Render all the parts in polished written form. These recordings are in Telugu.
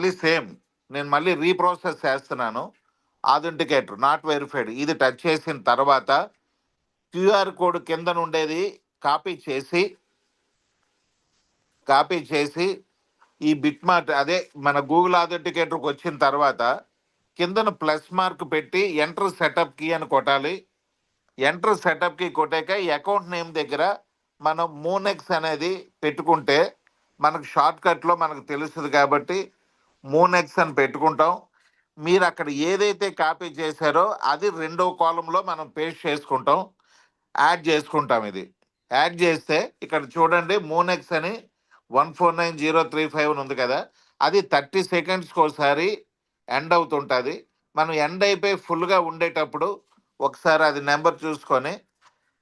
మళ్ళీ సేమ్ నేను మళ్ళీ రీప్రాసెస్ చేస్తున్నాను. ఆథెంటికేటర్ నాట్ వెరిఫైడ్ ఇది టచ్ చేసిన తర్వాత క్యూఆర్ కోడ్ కింద ఉండేది కాపీ చేసి ఈ బిట్ మార్క్ అదే మన గూగుల్ ఆథెంటికేటర్కి వచ్చిన తర్వాత కిందన ప్లస్ మార్క్ పెట్టి ఎంటర్ సెటప్ కీ అని కొట్టాలి. ఎంటర్ సెటప్ కీ కొట్టాక ఈ అకౌంట్ నేమ్ దగ్గర మనం మూనెక్స్ అనేది పెట్టుకుంటే మనకు షార్ట్ కట్లో మనకు తెలుస్తుంది కాబట్టి మూనెక్స్ అని పెట్టుకుంటాం. మీరు అక్కడ ఏదైతే కాపీ చేశారో అది రెండో కాలంలో మనం పేస్ట్ చేసుకుంటాం, యాడ్ చేసుకుంటాం. ఇది యాడ్ చేస్తే ఇక్కడ చూడండి మూనెక్స్ అని 149035 అని ఉంది కదా, అది 30 సెకండ్స్కి ఒకసారి ఎండ్ అవుతుంటుంది. మనం ఎండ్ అయిపోయి ఫుల్గా ఉండేటప్పుడు ఒకసారి అది నెంబర్ చూసుకొని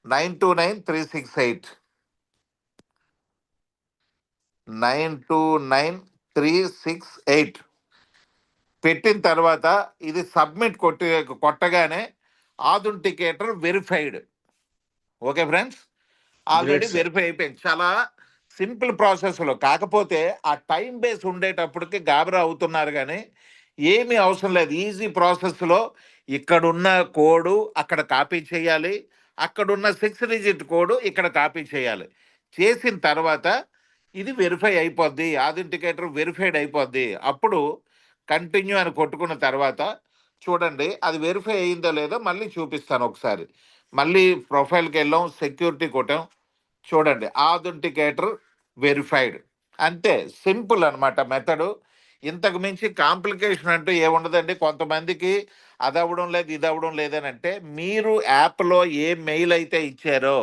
929368 929368 పెట్టిన తర్వాత ఇది సబ్మిట్ కొట్టగానే authenticator verified. Okay friends, already verify అయిపోయింది. చాలా సింపుల్ ప్రాసెస్లో, కాకపోతే ఆ టైం బేస్ ఉండేటప్పటికి గాబరా అవుతున్నారు కానీ ఏమీ అవసరం లేదు. ఈజీ ప్రాసెస్లో ఇక్కడున్న కోడు అక్కడ కాపీ చేయాలి, అక్కడున్న 6 డిజిట్ కోడ్ ఇక్కడ కాపీ చేయాలి. చేసిన తర్వాత ఇది వెరిఫై అయిపోద్ది, ఆథెంటికేటర్ వెరిఫైడ్ అయిపోద్ది. అప్పుడు కంటిన్యూ అని కొట్టుకున్న తర్వాత చూడండి అది వెరిఫై అయిందో లేదో మళ్ళీ చూపిస్తాను ఒకసారి. మళ్ళీ ప్రొఫైల్కి వెళ్ళాం, సెక్యూరిటీ కొట్టాం, చూడండి ఆథెంటికేటర్ వెరిఫైడ్. అంతే, సింపుల్ అనమాట మెథడు. ఇంతకు మించి కాంప్లికేషన్ అంటూ ఏముండదండి. కొంతమందికి అది అవ్వడం లేదు ఇది అవ్వడం లేదని అంటే మీరు యాప్లో ఏ మెయిల్ అయితే ఇచ్చారో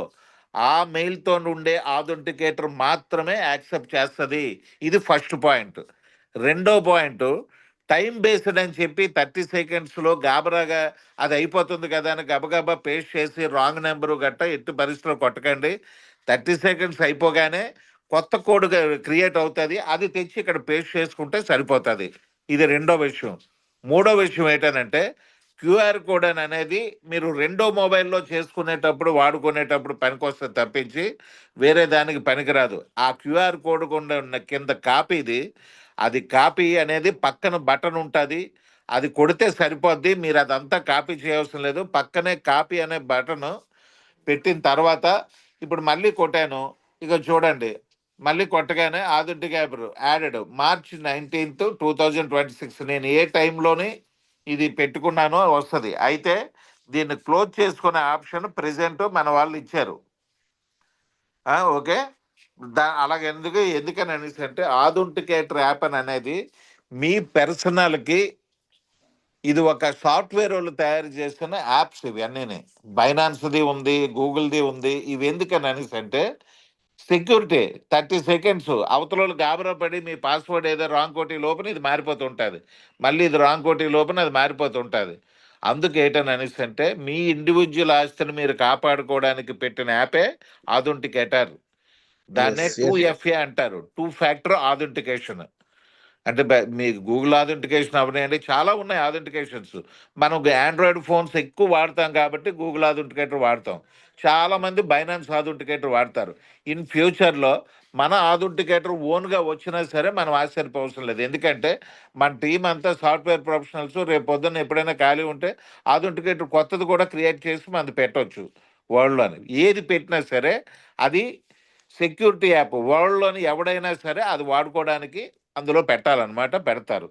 ఆ మెయిల్తో ఉండే ఆథెంటికేటర్ మాత్రమే యాక్సెప్ట్ చేస్తుంది. ఇది ఫస్ట్ పాయింట్. రెండో పాయింట్, టైం బేస్డ్ అని చెప్పి 30 సెకండ్స్లో గాబరాగా అది అయిపోతుంది కదా అని గబగబా పేస్ట్ చేసి రాంగ్ నెంబరు గట్ట ఎట్టి పరిస్థితిలో కొట్టకండి. 30 సెకండ్స్ అయిపోగానే కొత్త కోడ్ క్రియేట్ అవుతుంది, అది తెచ్చి ఇక్కడ పేస్ట్ చేసుకుంటే సరిపోతుంది. ఇది రెండో విషయం. మూడో విషయం ఏంటనంటే క్యూఆర్ కోడ్ అని అనేది మీరు రెండో మొబైల్లో చేసుకునేటప్పుడు వాడుకునేటప్పుడు పనికొస్తే తప్పించి వేరే దానికి పనికిరాదు. ఆ క్యూఆర్ కోడ్ ఉన్న కింద కాపీది, అది కాపీ అనేది పక్కన బటన్ ఉంటుంది, అది కొడితే సరిపోద్ది. మీరు అదంతా కాపీ చేయవలసిన లేదు. పక్కనే కాపీ అనే బటన్ పెట్టిన తర్వాత ఇప్పుడు మళ్ళీ కొట్టాను, ఇక చూడండి మళ్ళీ కొట్టగానే ఆథెంటికేటర్ యాడెడ్ March 19th 2026. నేను ఏ టైంలోని ఇది పెట్టుకున్నానో వస్తుంది. అయితే దీన్ని క్లోజ్ చేసుకునే ఆప్షన్ ప్రెజెంట్ మన వాళ్ళు ఇచ్చారు. ఓకే, అలాగే ఎందుకని అనేసి అంటే ఆథెంటికేటర్ యాప్ అని అనేది మీ పర్సనల్కి ఇది ఒక సాఫ్ట్వేర్ వాళ్ళు తయారు చేస్తున్న యాప్స్ ఇవి అన్నీ. బైనాన్స్ది ఉంది, గూగుల్ది ఉంది. ఇవి ఎందుకని అనేసి అంటే సెక్యూరిటీ 30 సెకండ్స్ అవతల వాళ్ళు గాబరా పడి మీ పాస్వర్డ్ ఏదో రాంగ్ కోటి లోపల ఇది మారిపోతుంటుంది, మళ్ళీ ఇది రాంగ్ కోటి లోపల అది మారిపోతుంటుంది. అందుకు ఏంటని అనేసి అంటే మీ ఇండివిజువల్ ఆస్తిని మీరు కాపాడుకోవడానికి పెట్టిన యాపే ఆథెంటికేటర్. దాన్నే 2FA అంటారు, 2 ఫ్యాక్టర్ ఆథెంటికేషన్. అంటే మీకు గూగుల్ ఆథెంటికేషన్ అవనాయండి, చాలా ఉన్నాయి ఆథెంటికేషన్స్. మనం ఆండ్రాయిడ్ ఫోన్స్ ఎక్కువ వాడతాం కాబట్టి గూగుల్ ఆథెంటికేటర్ వాడతాం. చాలామంది బైనాన్స్ ఆథెంటికేటర్ వాడతారు. ఇన్ ఫ్యూచర్లో మన ఆథెంటికేటర్ ఓన్గా వచ్చినా సరే మనం ఆశ్చర్యపోవసరం లేదు. ఎందుకంటే మన టీం అంతా సాఫ్ట్వేర్ ప్రొఫెషనల్స్. రేపు పొద్దున్న ఎప్పుడైనా ఖాళీ ఉంటే ఆథెంటికేటర్ కొత్తది కూడా క్రియేట్ చేసి మనది పెట్టవచ్చు వరల్డ్లోని. ఏది పెట్టినా సరే అది సెక్యూరిటీ యాప్, వరల్డ్లోని ఎవడైనా సరే అది వాడుకోవడానికి అందులో పెట్టాలన్నమాట, పెడతారు.